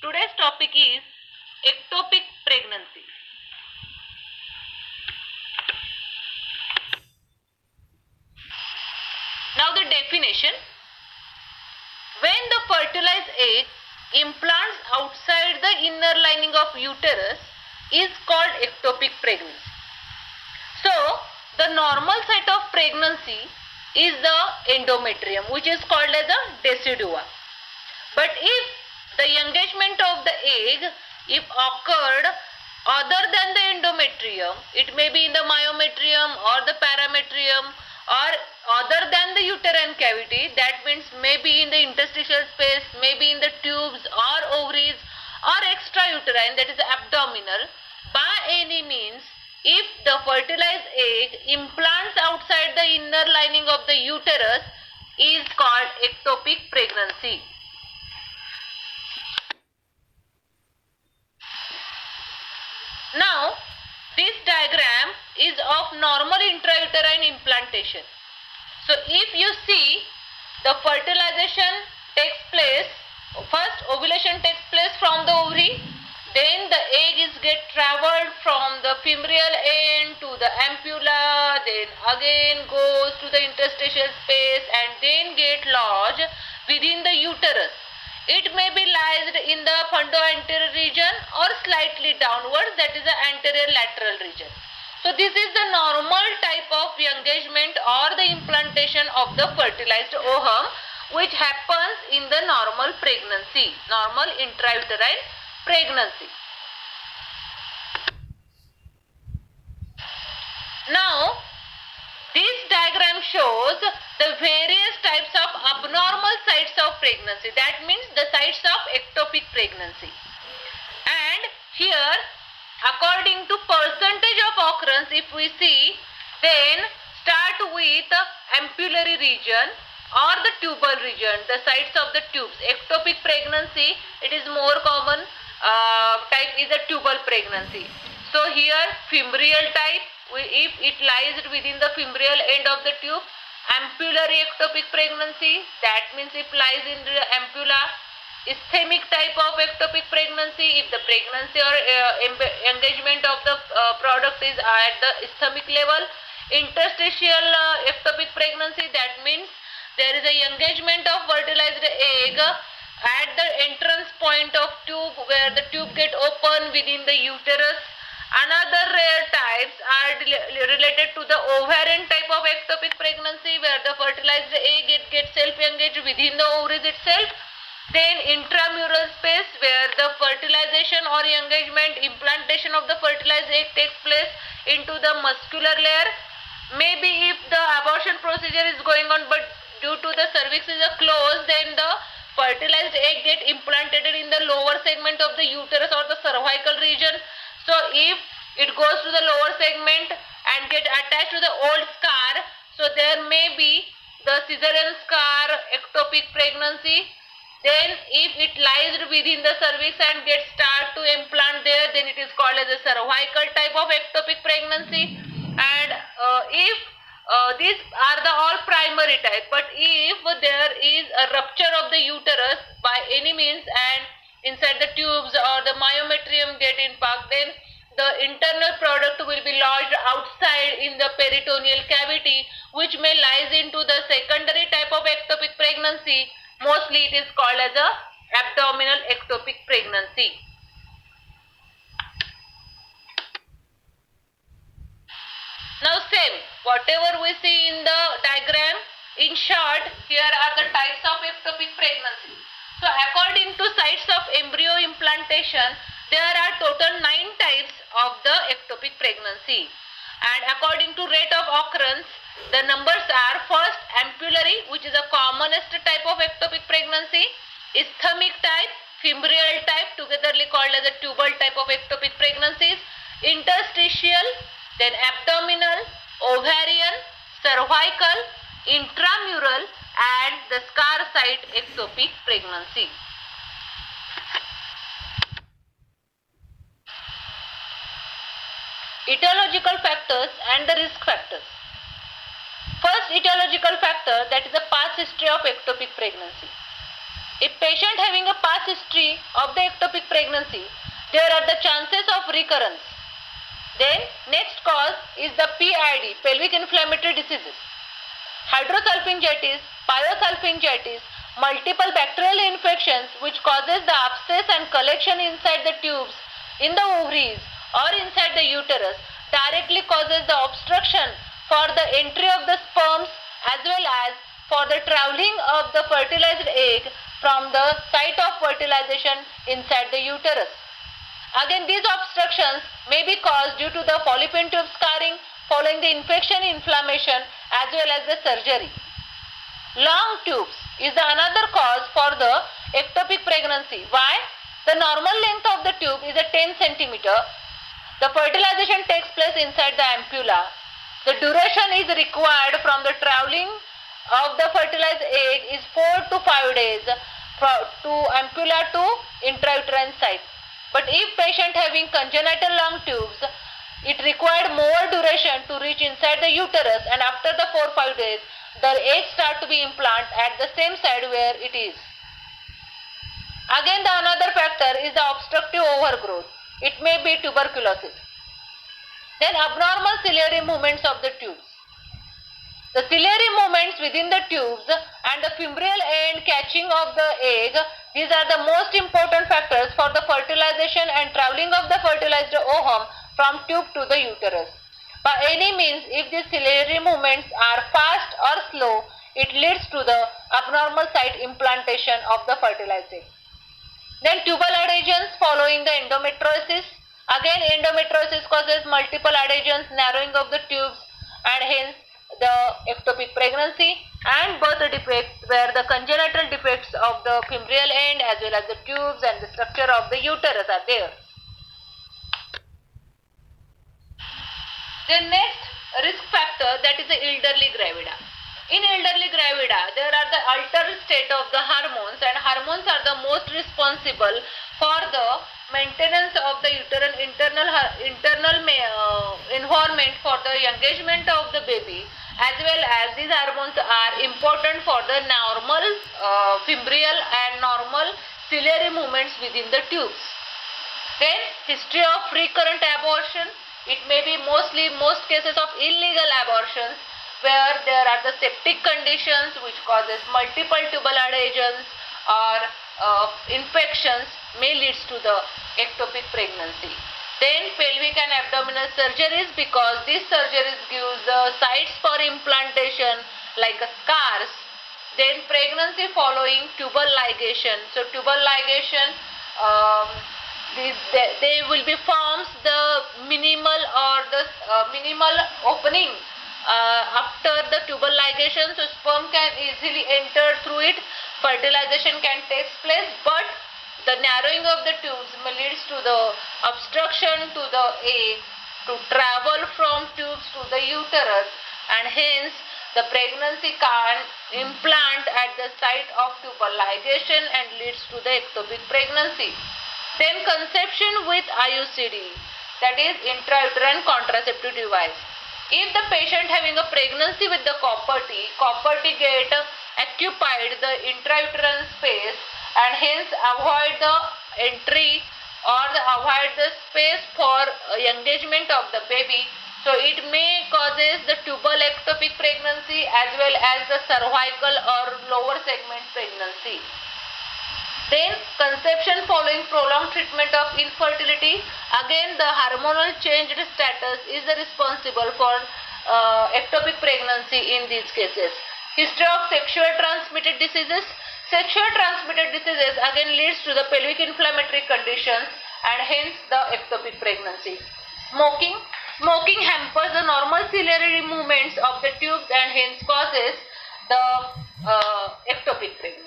Today's topic is ectopic pregnancy. Now the definition. When the fertilized egg implants outside the inner lining of uterus is called ectopic pregnancy. So the normal site of pregnancy is the endometrium, which is called as a decidua. But if the engagement of the egg if occurred other than the endometrium, it may be in the myometrium or the parametrium or other than the uterine cavity, that means maybe in the interstitial space, maybe in the tubes or ovaries or extrauterine, that is abdominal, by any means, if the fertilized egg implants outside the inner lining of the uterus is called ectopic pregnancy. Now, this diagram is of normal intrauterine implantation. So, if you see the fertilization takes place, first ovulation takes place from the ovary, then the egg is get traveled from the femoral end to the ampulla, then again goes to the interstitial space and then get lodged within the uterus. It may be lodged in the fundoanterior region or slightly downwards, that is the anterior lateral region. So this is the normal type of engagement or the implantation of the fertilized ovum which happens in the normal pregnancy, normal intrauterine pregnancy. Now this diagram shows the various types of abnormal sites of pregnancy, that means the sites of ectopic pregnancy. And here according to percentage of occurrence, if we see, then start with ampullary region or the tubal region, the sites of the tubes. Ectopic pregnancy, it is more common type is a tubal pregnancy. So here femoral type, if it lies within the femoral end of the tube. Ampullary ectopic pregnancy, that means it lies in the ampulla. Ischemic type of ectopic pregnancy, if the pregnancy or engagement of the product is at the ischemic level. Interstitial ectopic pregnancy, that means there is a engagement of fertilized egg at the entrance point of tube where the tube get open within the uterus. Another rare types are related to the ovarian type of ectopic pregnancy where the fertilized egg gets self-engaged within the ovaries itself. Then intramural space where the fertilization or engagement, implantation of the fertilized egg takes place into the muscular layer. Maybe if the abortion procedure is going on but due to the cervix is closed, then the fertilized egg get implanted in the lower segment of the uterus or the cervical region. So if it goes to the lower segment and get attached to the old scar, so there may be the cesarean scar ectopic pregnancy. Then if it lies within the cervix and gets start to implant there, then it is called as a cervical type of ectopic pregnancy. And if these are the all primary type, but if there is a rupture of the uterus by any means and inside the tubes or the myometrium get impacted, then the internal product will be lodged outside in the peritoneal cavity, which may lies into the secondary type of ectopic pregnancy. Mostly it is called as a abdominal ectopic pregnancy. Now same, whatever we see in the diagram, in short, here are the types of ectopic pregnancy. So according to sites of embryo implantation, there are total 9 types of the ectopic pregnancy. And according to rate of occurrence, the numbers are first ampullary, which is the commonest type of ectopic pregnancy, ischemic type, femoral type, togetherly called as a tubal type of ectopic pregnancies, interstitial, then abdominal, ovarian, cervical, intramural and the scar site ectopic pregnancy. Etiological factors and the risk factors. First etiological factor, that is the past history of ectopic pregnancy. A patient having a past history of the ectopic pregnancy, there are the chances of recurrence. Then next cause is the PID, pelvic inflammatory diseases, hydrosalpingitis, pyosalpingitis, multiple bacterial infections which causes the abscess and collection inside the tubes, in the ovaries or inside the uterus, directly causes the obstruction for the entry of the sperms as well as for the traveling of the fertilized egg from the site of fertilization inside the uterus. Again, these obstructions may be caused due to the fallopian tube scarring following the infection, inflammation as well as the surgery. Long tubes is another cause for the ectopic pregnancy. Why? The normal length of the tube is a 10 cm. The fertilization takes place inside the ampulla. The duration is required from the traveling of the fertilized egg is 4 to 5 days to ampulla to intrauterine site. But if patient having congenital long tubes, it required more duration to reach inside the uterus, and after the 4-5 days, the egg start to be implanted at the same side where it is. Again, the another factor is the obstructive overgrowth. It may be tuberculosis. Then abnormal ciliary movements of the tubes. The ciliary movements within the tubes and the fimbrial end catching of the egg, these are the most important factors for the fertilization and traveling of the fertilized ovum from tube to the uterus. By any means, if these ciliary movements are fast or slow, it leads to the abnormal site implantation of the fertilized egg. Then tubal adhesions following the endometriosis. Again, endometriosis causes multiple adhesions, narrowing of the tubes, and hence the ectopic pregnancy, and birth defects where the congenital defects of the fimbrial end as well as the tubes and the structure of the uterus are there. The next risk factor, that is the elderly gravida. In elderly gravida, there are the altered state of the hormones, and hormones are the most responsible for the maintenance of the uterine internal environment for the engagement of the baby, as well as these hormones are important for the normal fimbrial and normal ciliary movements within the tubes. Then history of recurrent abortion. It may be most cases of illegal abortions where there are the septic conditions which causes multiple tubal adhesions or infections may leads to the ectopic pregnancy. Then pelvic and abdominal surgeries, because these surgeries gives the sites for implantation like scars. Then pregnancy following tubal ligation. So tubal ligation, they will be forms the minimal or the minimal opening after the tubal ligation, so sperm can easily enter through it, fertilization can take place, but the narrowing of the tubes leads to the obstruction to the egg to travel from tubes to the uterus, and hence the pregnancy can implant at the site of tubal ligation and leads to the ectopic pregnancy. Then conception with IUCD, that is intrauterine contraceptive device. If the patient having a pregnancy with the copper T get occupied the intrauterine space and hence avoid the entry or avoid the space for engagement of the baby. So it may causes the tubal ectopic pregnancy as well as the cervical or lower segment pregnancy. Then conception following prolonged treatment of infertility. Again, the hormonal changed status is responsible for ectopic pregnancy in these cases. History of sexual transmitted diseases. Sexual transmitted diseases again leads to the pelvic inflammatory conditions and hence the ectopic pregnancy. Smoking hampers the normal ciliary movements of the tubes and hence causes the ectopic pregnancy.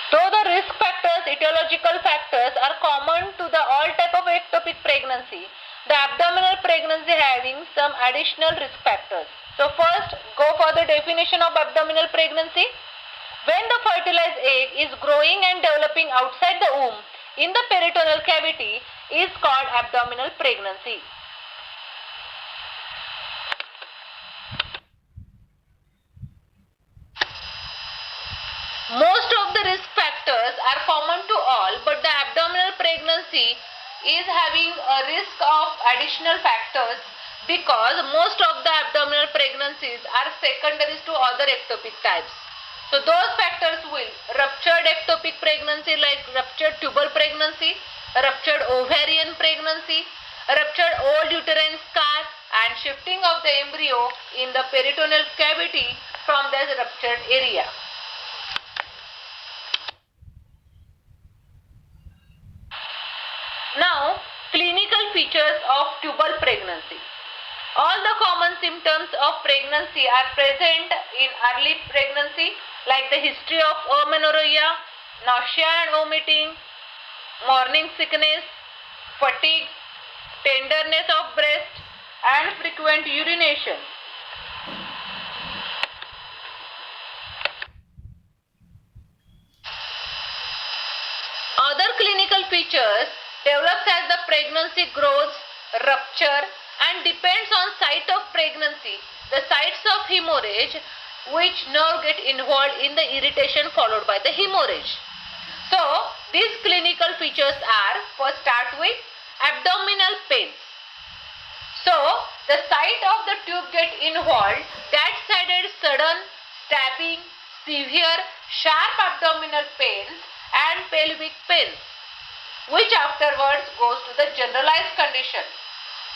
Though the risk factors, etiological factors are common to the all type of ectopic pregnancy, the abdominal pregnancy having some additional risk factors. So first, go for the definition of abdominal pregnancy. When the fertilized egg is growing and developing outside the womb in the peritoneal cavity is called abdominal pregnancy. are common to all, but the abdominal pregnancy is having a risk of additional factors because most of the abdominal pregnancies are secondaries to other ectopic types. So those factors will ruptured ectopic pregnancy like ruptured tubal pregnancy, ruptured ovarian pregnancy, ruptured old uterine scar, and shifting of the embryo in the peritoneal cavity from the ruptured area. Now, clinical features of tubal pregnancy. All the common symptoms of pregnancy are present in early pregnancy, like the history of amenorrhea, nausea and vomiting, morning sickness, fatigue, tenderness of breast, and frequent urination. Other clinical features develops as the pregnancy grows, rupture, and depends on site of pregnancy, the sites of hemorrhage, which nerve get involved in the irritation followed by the hemorrhage. So these clinical features are, first start with abdominal pains. So the site of the tube get involved, that sided sudden stabbing, severe sharp abdominal pains and pelvic pains, which afterwards goes to the generalized condition.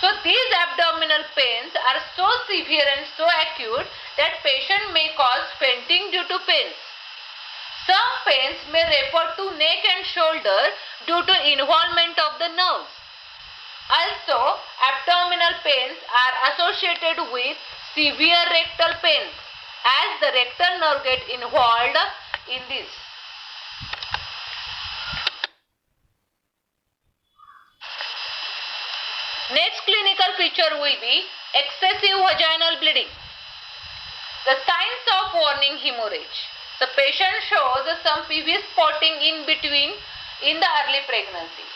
So these abdominal pains are so severe and so acute that patient may cause fainting due to pains. Some pains may refer to neck and shoulder due to involvement of the nerves. Also, abdominal pains are associated with severe rectal pains as the rectal nerve get involved in this. Next clinical feature will be excessive vaginal bleeding. The signs of warning hemorrhage. The patient shows some PV spotting in between in the early pregnancy,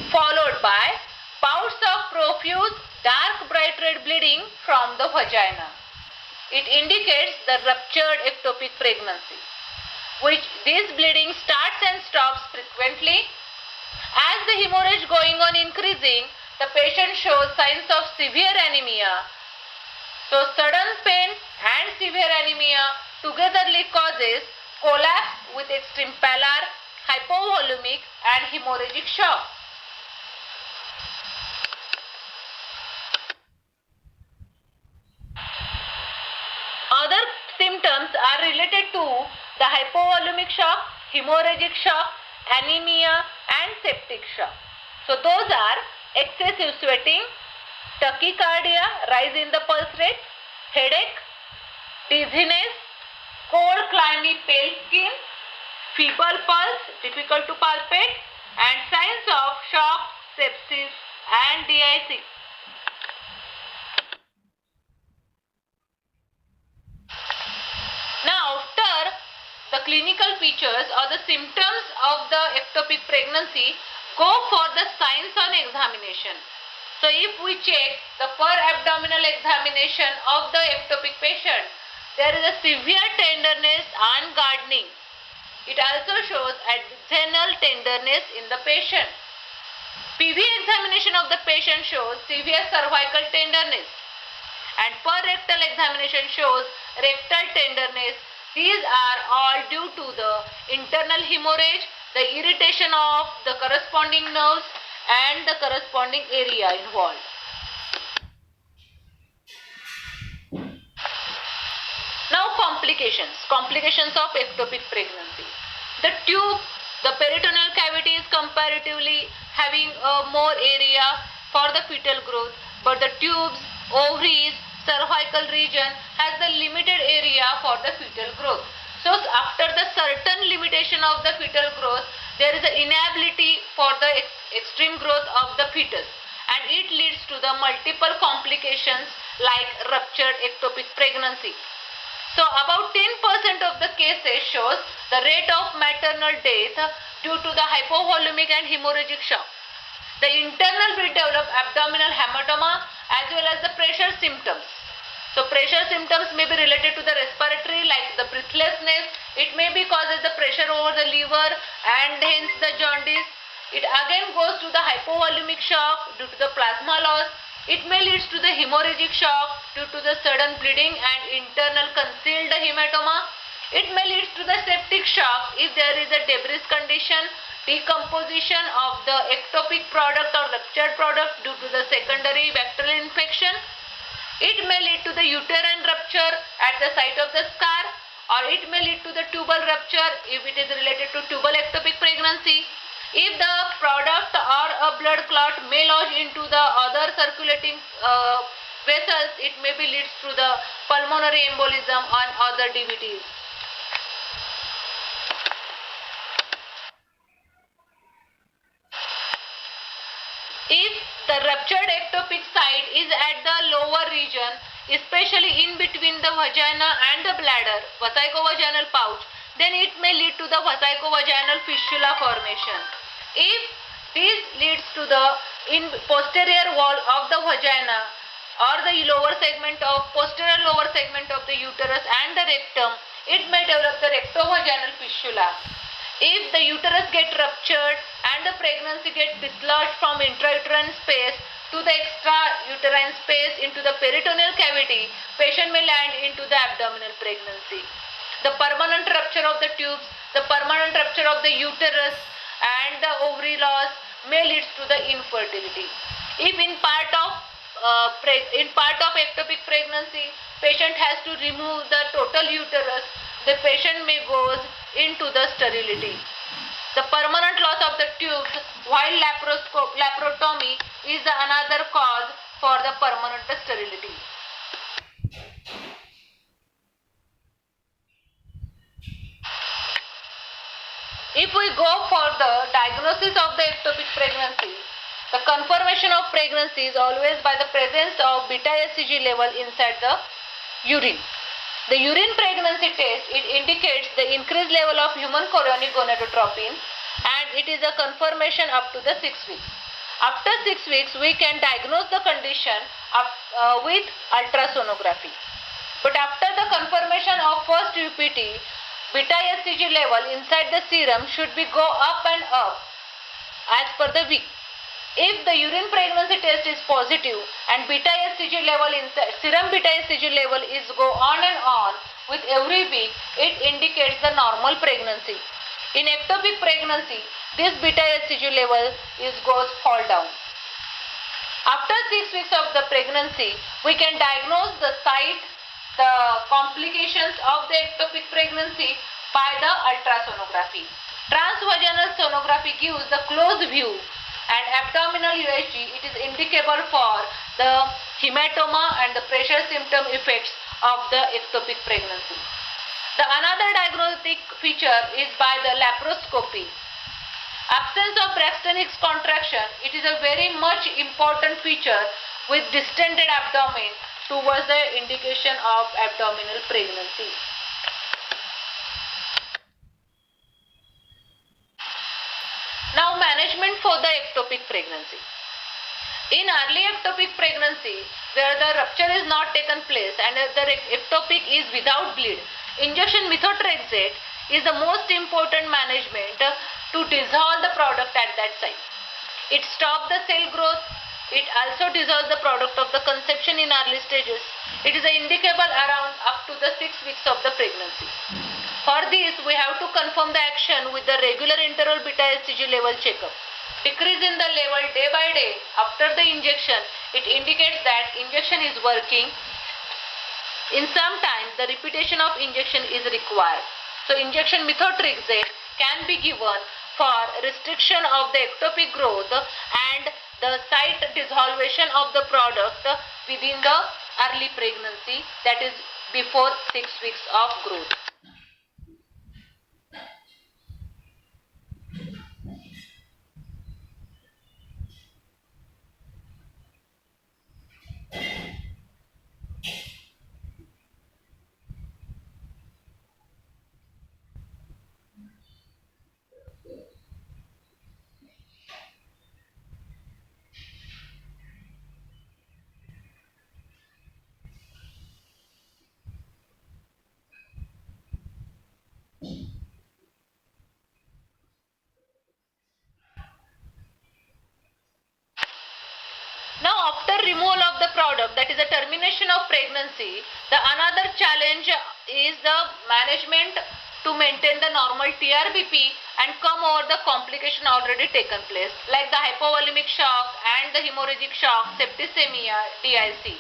followed by bouts of profuse dark bright red bleeding from the vagina. It indicates the ruptured ectopic pregnancy, which this bleeding starts and stops frequently. As the hemorrhage going on increasing, the patient shows signs of severe anemia. So sudden pain and severe anemia togetherly causes collapse with extreme pallor, hypovolumic and hemorrhagic shock. Other symptoms are related to the hypovolumic shock, hemorrhagic shock, anemia and septic shock. So those are excessive sweating, tachycardia, rise in the pulse rate, headache, dizziness, cold clammy pale skin, feeble pulse, difficult to palpate, and signs of shock, sepsis and DIC. Now after the clinical features or the symptoms of the ectopic pregnancy, go for the signs on examination. So if we check the per abdominal examination of the ectopic patient, there is a severe tenderness and gardening. It also shows adrenal tenderness in the patient. PV examination of the patient shows severe cervical tenderness, and per rectal examination shows rectal tenderness. These are all due to the internal hemorrhage, the irritation of the corresponding nerves and the corresponding area involved. Now complications of ectopic pregnancy. The tube, the peritoneal cavity is comparatively having a more area for the fetal growth, but the tubes, ovaries, cervical region has the limited area for the fetal growth. So after the certain limitation of the fetal growth, there is an inability for the extreme growth of the fetus, and it leads to the multiple complications like ruptured ectopic pregnancy. So about 10% of the cases shows the rate of maternal death due to the hypovolumic and hemorrhagic shock. The internal will develop abdominal hematoma as well as the pressure symptoms. So pressure symptoms may be related to the respiratory like the breathlessness, It may be causes the pressure over the liver and hence the jaundice. It again goes to the hypovolemic shock due to the plasma loss. It may lead to the hemorrhagic shock due to the sudden bleeding and internal concealed hematoma. It may lead to the septic shock if there is a debris condition, decomposition of the ectopic product or ruptured product due to the secondary bacterial infection. It may lead to the uterine rupture at the site of the scar, or it may lead to the tubal rupture if it is related to tubal ectopic pregnancy. If the product or a blood clot may lodge into the other circulating vessels, it may be leads to the pulmonary embolism and other DVTs. If the ruptured ectopic site is at the lower region, especially in between the vagina and the bladder, vesicovaginal pouch, then it may lead to the vesicovaginal fistula formation. If this leads to the posterior wall of the vagina or the lower segment of posterior lower segment of the uterus and the rectum, it may develop the rectovaginal fistula. If the uterus gets ruptured and the pregnancy gets dislodged from intrauterine space to the extrauterine space into the peritoneal cavity, patient may land into the abdominal pregnancy. The permanent rupture of the tubes, the permanent rupture of the uterus and the ovary loss may lead to the infertility. If in part of ectopic pregnancy, patient has to remove the total uterus, the patient may goes into the sterility. The permanent loss of the tubes while laparotomy is another cause for the permanent sterility. If we go for the diagnosis of the ectopic pregnancy, the confirmation of pregnancy is always by the presence of beta HCG level inside the urine. The urine pregnancy test, it indicates the increased level of human chorionic gonadotropin and it is a confirmation up to the 6 weeks. After 6 weeks, we can diagnose the condition with ultrasonography. But after the confirmation of first UPT, beta HCG level inside the serum should be go up and up as per the week. If the urine pregnancy test is positive and beta HCG level inside serum beta HCG level is go on and on with every week, it indicates the normal pregnancy. In ectopic pregnancy, this beta HCG level goes fall down. After 6 weeks of the pregnancy, we can diagnose the site, the complications of the ectopic pregnancy by the ultrasonography. Transvaginal sonography gives the close view and abdominal USG, it is indicable for the hematoma and the pressure symptom effects of the ectopic pregnancy. The another diagnostic feature is by the laparoscopy. Absence of Braxton Hicks contraction, it is a very much important feature with distended abdomen towards the indication of abdominal pregnancy. Now management for the ectopic pregnancy. In early ectopic pregnancy, where the rupture is not taken place and the ectopic is without bleed, injection methotrexate is the most important management to dissolve the product at that site. It stops the cell growth. It also dissolves the product of the conception in early stages. It is indicable around up to the 6 weeks of the pregnancy. For this, we have to confirm the action with the regular interval beta HCG level checkup. Decrease in the level day by day after the injection, it indicates that injection is working. In some time, the repetition of injection is required. So, injection methotrexate can be given for restriction of the ectopic growth and the site dissolution of the product within the early pregnancy, that is before 6 weeks of growth. after removal of the product, that is the termination of pregnancy, the another challenge is the management to maintain the normal TRBP and come over the complication already taken place, like the hypovolemic shock and the hemorrhagic shock, septicemia, DIC.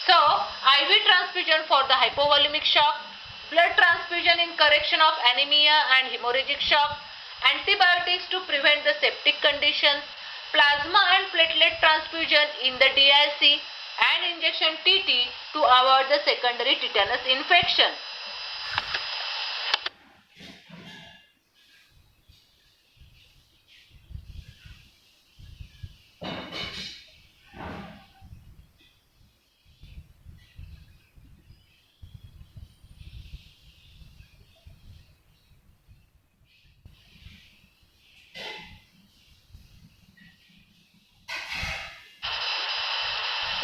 So, IV transfusion for the hypovolemic shock, blood transfusion in correction of anemia and hemorrhagic shock, antibiotics to prevent the septic conditions, plasma and platelet transfusion in the DIC, and injection TT to avoid the secondary tetanus infection.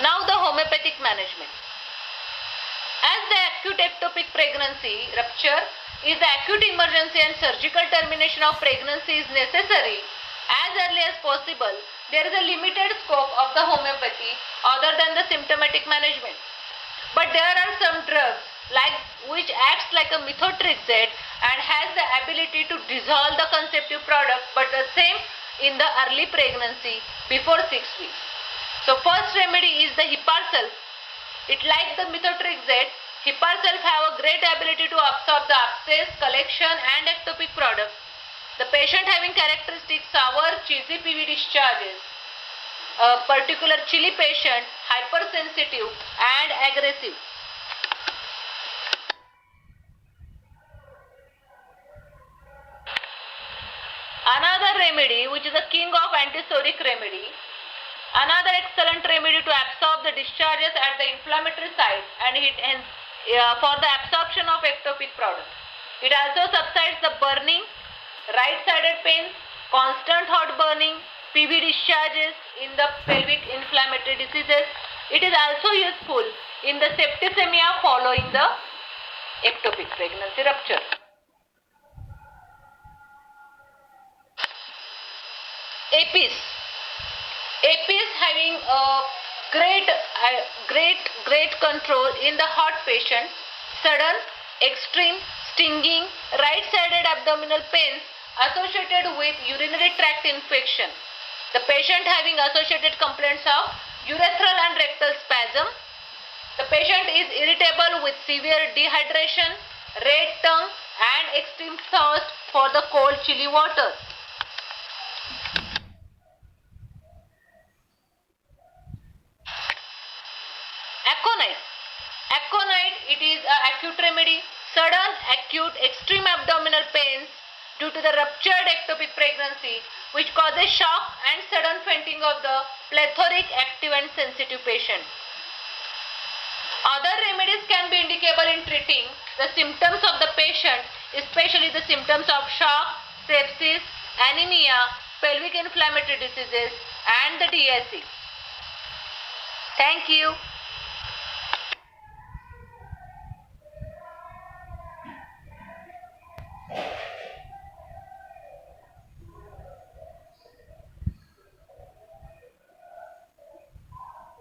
Now the homeopathic management. As the acute ectopic pregnancy rupture is the acute emergency and surgical termination of pregnancy is necessary as early as possible, there is a limited scope of the homeopathy other than the symptomatic management. But there are some drugs which acts like a methotrexate and has the ability to dissolve the conceptive product, but the same in the early pregnancy before 6 weeks. So first remedy is the Hiparsulf. It like the methotrexate, Hiparsulf have a great ability to absorb the abscess, collection and ectopic product. The patient having characteristic sour, cheesy PV discharges, a particular chili patient, hypersensitive and aggressive. Another remedy, which is the king of antisoric remedy, another excellent remedy to absorb the discharges at the inflammatory site and for the absorption of ectopic product. It also subsides the burning, right-sided pains, constant hot burning, PV discharges in the pelvic inflammatory diseases. It is also useful in the septicemia following the ectopic pregnancy rupture. APIS. APIS having a great control in the hot patient, sudden, extreme, stinging, right-sided abdominal pains associated with urinary tract infection. The patient having associated complaints of urethral and rectal spasm. The patient is irritable with severe dehydration, red tongue and extreme thirst for the cold chilly water. Aconite. Aconite, it is an acute remedy, sudden, acute, extreme abdominal pains due to the ruptured ectopic pregnancy which causes shock and sudden fainting of the plethoric, active and sensitive patient. Other remedies can be indicable in treating the symptoms of the patient, especially the symptoms of shock, sepsis, anemia, pelvic inflammatory diseases and the DIC. Thank you.